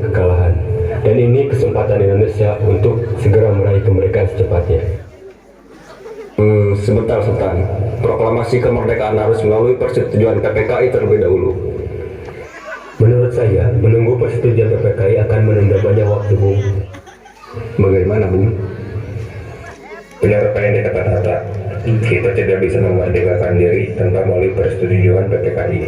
kekalahan. Dan ini kesempatan Indonesia untuk segera meraih kemerdekaan secepatnya. Sebentar Sultan, proklamasi kemerdekaan harus melalui persetujuan PPKI terlebih dahulu. Menurut saya, menunggu persetujuan PPKI akan menunda banyak waktu, Bung. Bagaimana, Bung? Benar apa yang dikatakan Hatta, kita tidak bisa memerdekakan diri tanpa melalui persetujuan PPKI.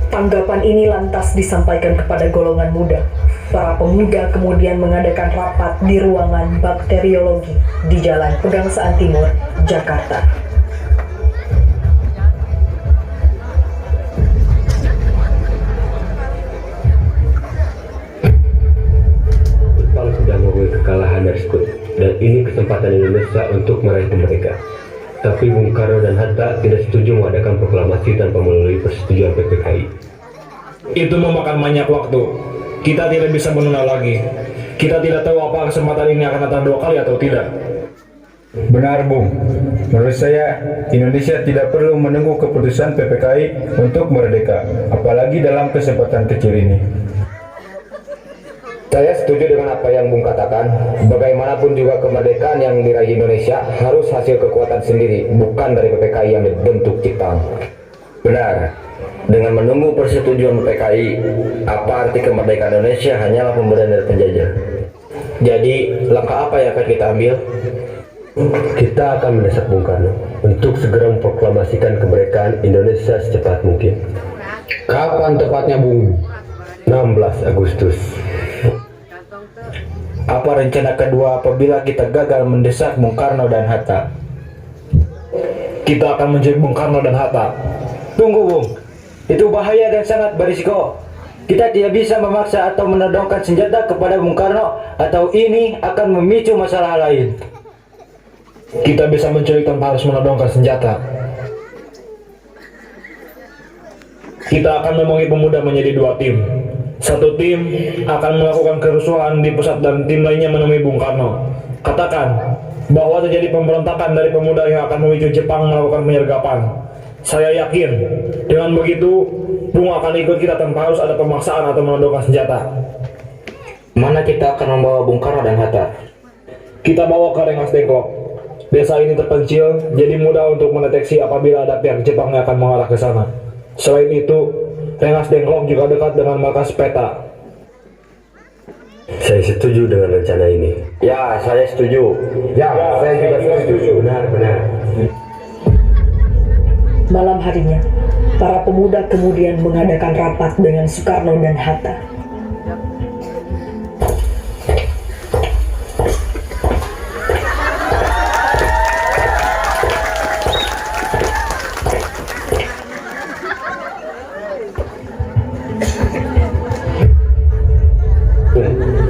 Tanggapan ini lantas disampaikan kepada golongan muda. Para pemuda kemudian mengadakan rapat di ruangan bakteriologi di Jalan Pegangsaan Timur, Jakarta. Jepang sudah mengakui kekalahan dari Skut, dan ini kesempatan Indonesia untuk meraih kemerdekaan. Tapi Bung Karno dan Hatta tidak setuju mengadakan proklamasi tanpa melalui persetujuan PPKI. Itu memakan banyak waktu. Kita tidak bisa menunda lagi. Kita tidak tahu apa kesempatan ini akan datang 2 kali atau tidak. Benar, Bung. Menurut saya, Indonesia tidak perlu menunggu keputusan PPKI untuk merdeka, apalagi dalam kesempatan kecil ini. Saya setuju dengan apa yang Bung katakan. Bagaimanapun juga kemerdekaan yang diraih Indonesia harus hasil kekuatan sendiri, bukan dari PPKI yang dibentuk ciptaan. Benar. Dengan menunggu persetujuan PPKI, apa arti kemerdekaan Indonesia hanyalah pemberian dari penjajah. Jadi, langkah apa yang akan kita ambil? Kita akan mendesak Bung Karno untuk segera memproklamasikan kemerdekaan Indonesia secepat mungkin. Kapan tepatnya, Bung? 16 Agustus. Apa rencana kedua apabila kita gagal mendesak Bung Karno dan Hatta? Kita akan menjadi Bung Karno dan Hatta. Tunggu, Bung. Itu bahaya dan sangat berisiko. Kita tidak bisa memaksa atau menodongkan senjata kepada Bung Karno, atau ini akan memicu masalah lain. Kita bisa menculik tanpa harus menodongkan senjata. Kita akan membagi pemuda menjadi 2 tim. Satu tim akan melakukan kerusuhan di pusat dan tim lainnya menemui Bung Karno. Katakan bahwa terjadi pemberontakan dari pemuda yang akan memicu Jepang melakukan penyergapan. Saya yakin dengan begitu Bung akan ikut kita tanpa harus ada pemaksaan atau menodongkan senjata. Mana kita akan membawa Bung Karno dan Hatta? Kita bawa ke Rengas Dengklok. Desa ini terpencil, jadi mudah untuk mendeteksi apabila ada pihak Jepang yang akan mengarah ke sana. Selain itu, Rengas Dengklok juga dekat dengan markas peta. Saya setuju dengan rencana ini. Ya, saya setuju. Ya, saya juga setuju. Benar. Malam harinya, para pemuda kemudian mengadakan rapat dengan Soekarno dan Hatta.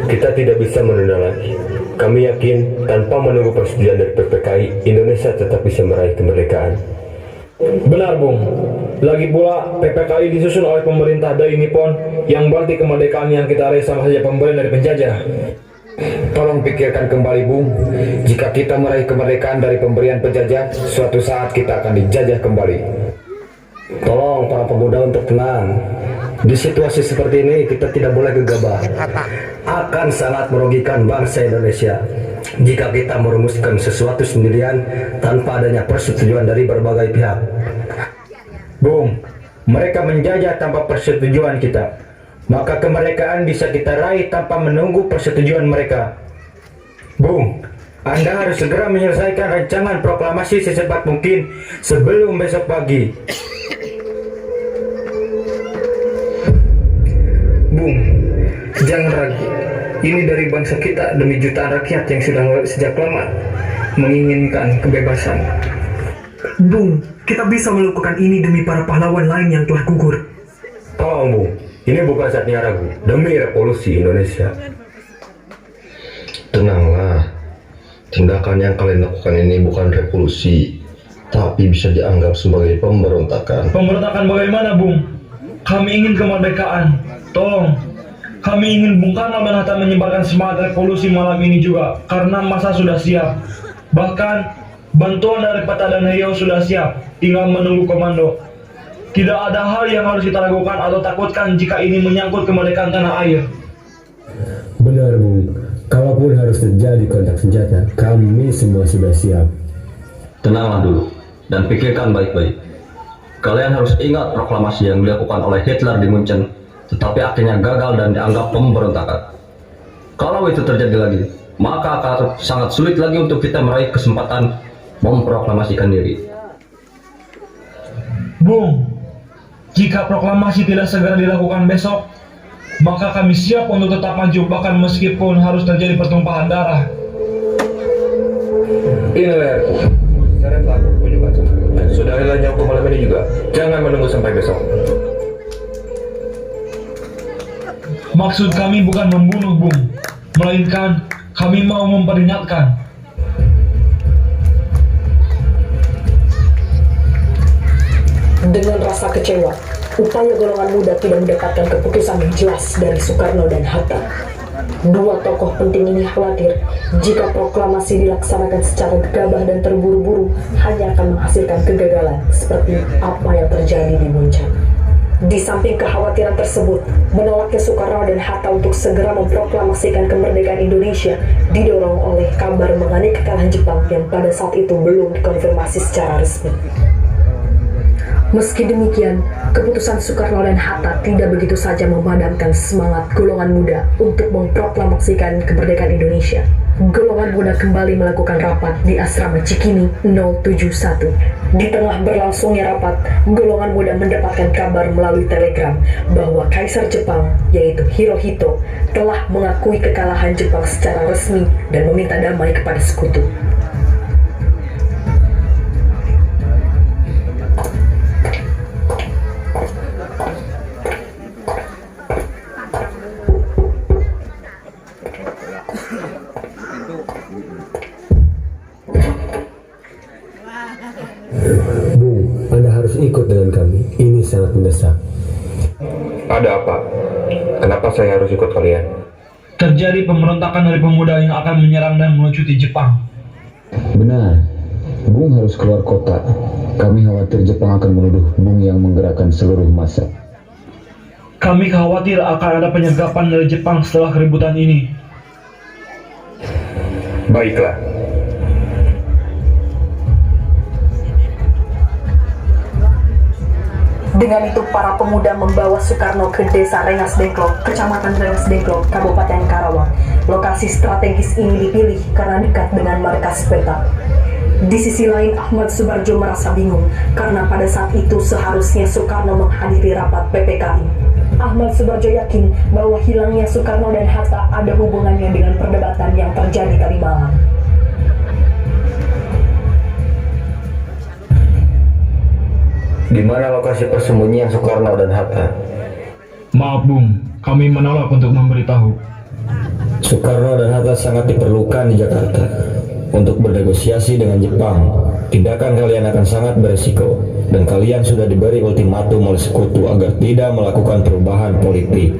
Kita tidak bisa menunda lagi. Kami yakin tanpa menunggu persetujuan dari PPKI, Indonesia tetap bisa meraih kemerdekaan. Benar, Bung. Lagi pula, PPKI disusun oleh pemerintah dari Nippon, yang berarti kemerdekaan yang kita raih sama saja pemberian dari penjajah. Tolong pikirkan kembali, Bung. Jika kita meraih kemerdekaan dari pemberian penjajah, suatu saat kita akan dijajah kembali. Tolong para pemuda untuk tenang. Di situasi seperti ini kita tidak boleh gegabah. Akan sangat merugikan bangsa Indonesia jika kita merumuskan sesuatu sendirian tanpa adanya persetujuan dari berbagai pihak. Bung, mereka menjajah tanpa persetujuan kita. Maka kemerdekaan bisa kita raih tanpa menunggu persetujuan mereka. Bung, Anda harus segera menyelesaikan rancangan proklamasi secepat mungkin sebelum besok pagi. Bung, jangan ragu. Ini dari bangsa kita demi jutaan rakyat yang sudah sejak lama menginginkan kebebasan. Bung, kita bisa melakukan ini demi para pahlawan lain yang telah gugur. Tolong, Bung. Ini bukan saatnya ragu. Demi revolusi Indonesia. Tenanglah. Tindakan yang kalian lakukan ini bukan revolusi, tapi bisa dianggap sebagai pemberontakan. Pemberontakan bagaimana, Bung? Kami ingin kemerdekaan. Tolong, Kami ingin Bung Karno dan Hatta menyebarkan semangat revolusi malam ini juga, karena masa sudah siap. Bahkan bantuan dari Peta dan Heo sudah siap, tinggal menunggu komando. Tidak ada hal yang harus kita lakukan atau takutkan jika ini menyangkut kemerdekaan tanah air. Benar, Bung. Kalaupun harus terjadi kontak senjata, kami semua sudah siap. Tenanglah dulu, dan pikirkan baik-baik. Kalian harus ingat proklamasi yang dilakukan oleh Hitler di Munchen, tetapi akhirnya gagal dan dianggap pemberontakan. Kalau itu terjadi lagi, maka akan sangat sulit lagi untuk kita meraih kesempatan memproklamasikan diri. Bung, jika proklamasi tidak segera dilakukan besok, maka kami siap untuk tetap maju bahkan meskipun harus terjadi pertumpahan darah. Inilah sekarang pelaku kunjungan dan sudahilah nyawa malam ini juga. Jangan menunggu sampai besok. Maksud kami bukan membunuh, Bung, melainkan kami mau memperingatkan. Dengan rasa kecewa, upaya golongan muda tidak mendapatkan keputusan yang jelas dari Soekarno dan Hatta. Dua tokoh penting ini khawatir jika proklamasi dilaksanakan secara gegabah dan terburu-buru hanya akan menghasilkan kegagalan seperti apa yang terjadi di Munchen. Di samping kekhawatiran tersebut, menolaknya Soekarno dan Hatta untuk segera memproklamasikan kemerdekaan Indonesia didorong oleh kabar mengenai kekalahan Jepang yang pada saat itu belum dikonfirmasi secara resmi. Meski demikian, keputusan Soekarno dan Hatta tidak begitu saja memadamkan semangat golongan muda untuk memproklamasikan kemerdekaan Indonesia. Golongan muda kembali melakukan rapat di Asrama Cikini 071. Di tengah berlangsungnya rapat, golongan muda mendapatkan kabar melalui telegram bahwa Kaisar Jepang, yaitu Hirohito, telah mengakui kekalahan Jepang secara resmi dan meminta damai kepada sekutu. Bung, Anda harus ikut dengan kami. Ini sangat mendesak. Ada apa? Kenapa saya harus ikut kalian? Terjadi pemberontakan dari pemuda yang akan menyerang dan melucuti Jepang. Benar, Bung harus keluar kota. Kami khawatir Jepang akan menuduh Bung yang menggerakkan seluruh massa. Kami khawatir akan ada penyergapan dari Jepang setelah keributan ini. Baiklah. Dengan itu, para pemuda membawa Soekarno ke desa Rengas Dengklok, kecamatan Rengas Dengklok, Kabupaten Karawang. Lokasi strategis ini dipilih karena dekat dengan markas peta. Di sisi lain, Ahmad Subarjo merasa bingung karena pada saat itu seharusnya Soekarno menghadiri rapat PPKI. Ahmad Subarjo yakin bahwa hilangnya Soekarno dan Hatta ada hubungannya dengan perdebatan yang terjadi tadi malam. Di mana lokasi persembunyian Soekarno dan Hatta? Maaf, Bung, kami menolak untuk memberitahu. Soekarno dan Hatta sangat diperlukan di Jakarta untuk bernegosiasi dengan Jepang. Tindakan kalian akan sangat beresiko, dan kalian sudah diberi ultimatum oleh sekutu agar tidak melakukan perubahan politik.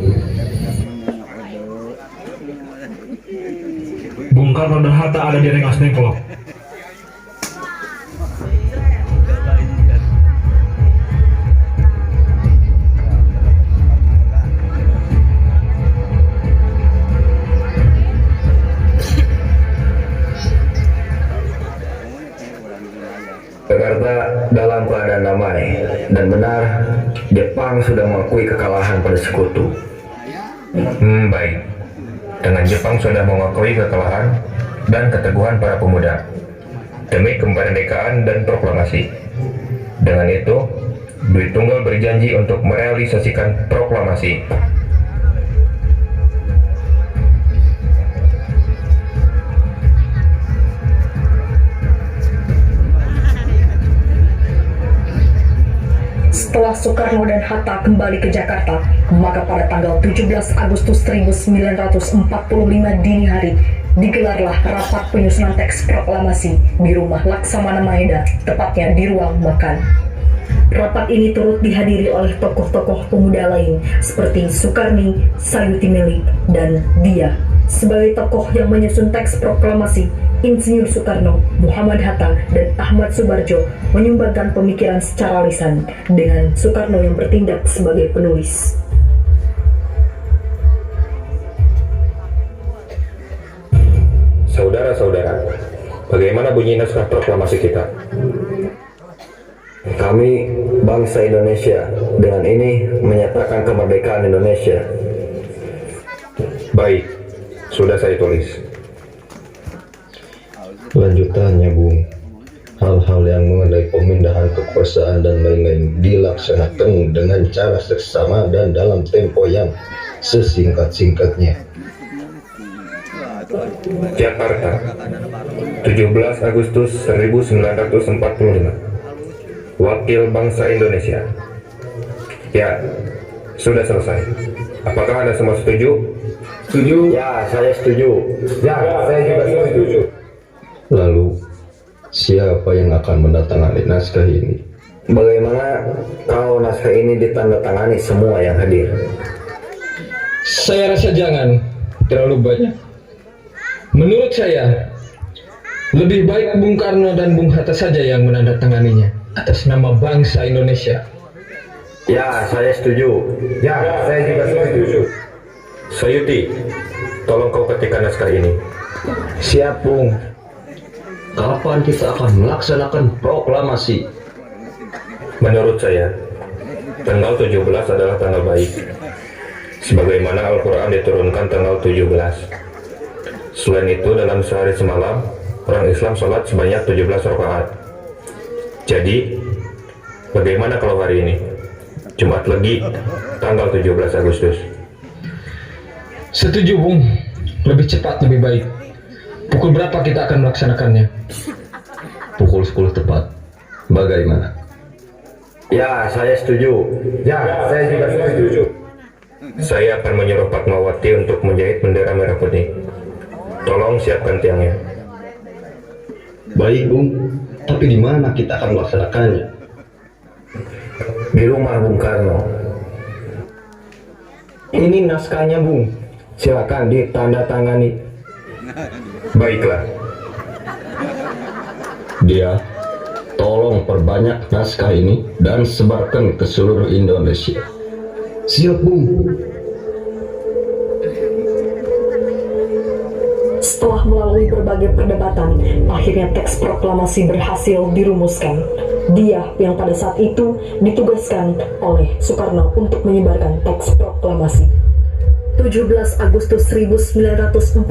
Bung Karno dan Hatta ada di Rengas Dengklok. Jakarta dalam keadaan damai dan benar, Jepang sudah mengakui kekalahan pada sekutu. Baik. Dengan Jepang sudah mengakui kekalahan dan keteguhan para pemuda demi kemerdekaan dan proklamasi. Dengan itu, Dwi Tunggal berjanji untuk merealisasikan proklamasi. Setelah Soekarno dan Hatta kembali ke Jakarta, maka pada tanggal 17 Agustus 1945 dini hari, digelarlah rapat penyusunan teks proklamasi di rumah Laksamana Maeda, tepatnya di ruang makan. Rapat ini turut dihadiri oleh tokoh-tokoh pemuda lain seperti Sukarni, Sayuti Melik, dan Dia. Sebagai tokoh yang menyusun teks proklamasi, Insinyur Soekarno, Muhammad Hatta, dan Ahmad Subarjo menyumbangkan pemikiran secara lisan dengan Soekarno yang bertindak sebagai penulis. Saudara-saudara, bagaimana bunyi naskah proklamasi kita? Kami, bangsa Indonesia, dengan ini menyatakan kemerdekaan Indonesia. Baik, sudah saya tulis. Lanjutannya, Bung. Hal-hal yang mengenai pemindahan kekuasaan dan lain-lain dilaksanakan dengan cara seksama dan dalam tempo yang sesingkat-singkatnya. Jakarta, 17 Agustus 1945. Wakil Bangsa Indonesia. Ya, sudah selesai. Apakah Anda semua setuju? Setuju? Ya, saya setuju. Ya, saya juga setuju. Lalu, siapa yang akan mendatangani naskah ini? Bagaimana kalau naskah ini ditandatangani semua yang hadir? Saya rasa jangan terlalu banyak. Menurut saya, lebih baik Bung Karno dan Bung Hatta saja yang menandatanganinya atas nama bangsa Indonesia. Ya, saya setuju. Ya, saya juga setuju. Sayuti, tolong kau ketikkan naskah ini. Siap, Bung. Kapan kita akan melaksanakan proklamasi? Menurut saya, tanggal 17 adalah tanggal baik. Sebagaimana Al-Quran diturunkan tanggal 17. Selain itu, dalam sehari semalam, orang Islam sholat sebanyak 17 rakaat. Jadi, bagaimana kalau hari ini? Jumat Legi, tanggal 17 Agustus. Setuju, Bung. Lebih cepat, lebih baik. Pukul berapa kita akan melaksanakannya? Pukul 10 tepat. Bagaimana? Ya, saya setuju. Ya, saya juga setuju. Saya akan menyuruh Fatmawati untuk menjahit bendera merah putih. Tolong siapkan tiangnya. Baik, Bung. Tapi di mana kita akan melaksanakannya? Di rumah Bung Karno. Ini naskahnya, Bung. Silakan ditandatangani. Baiklah. Dia, tolong perbanyak naskah ini dan sebarkan ke seluruh Indonesia. Siap, Bung. Setelah melalui berbagai perdebatan, akhirnya teks proklamasi berhasil dirumuskan. Dia yang pada saat itu ditugaskan oleh Soekarno untuk menyebarkan teks proklamasi. 17 Agustus 1945,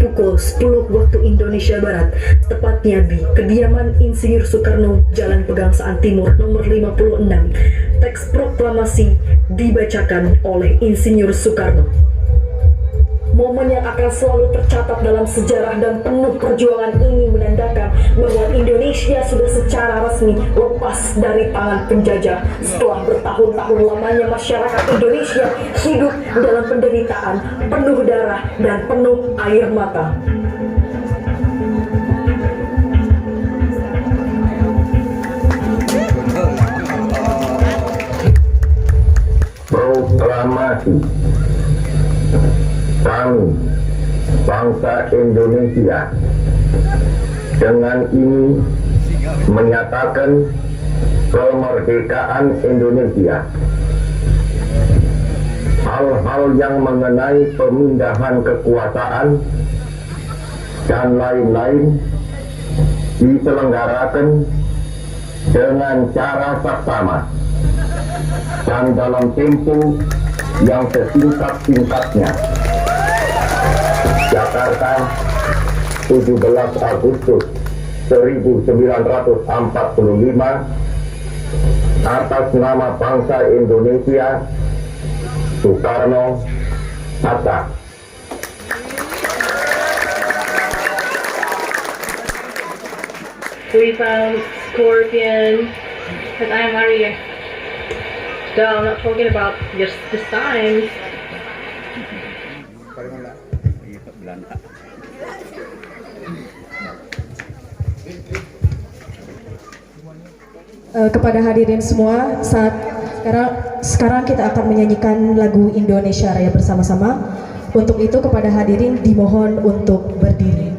pukul 10 waktu Indonesia Barat, tepatnya di kediaman Insinyur Soekarno, Jalan Pegangsaan Timur nomor 56. Teks proklamasi dibacakan oleh Insinyur Soekarno. Momen yang akan selalu tercatat dalam sejarah dan penuh perjuangan ini menandakan bahwa Indonesia sudah secara resmi lepas dari tangan penjajah setelah bertahun-tahun lamanya masyarakat Indonesia hidup dalam penderitaan, penuh darah dan penuh air mata. Proklamasi. Kami, bangsa Indonesia, dengan ini menyatakan kemerdekaan Indonesia. Hal-hal yang mengenai pemindahan kekuasaan dan lain-lain diselenggarakan dengan cara saksama dan dalam tempo yang sesingkat-singkatnya. Jakarta, 17 Agustus 1945, atas nama bangsa Indonesia, Soekarno, Hatta. We found Scorpion, because I'm Maria. No, I'm not talking about just the signs. kepada hadirin semua, sekarang kita akan menyanyikan lagu Indonesia Raya bersama-sama. Untuk itu kepada hadirin dimohon untuk berdiri.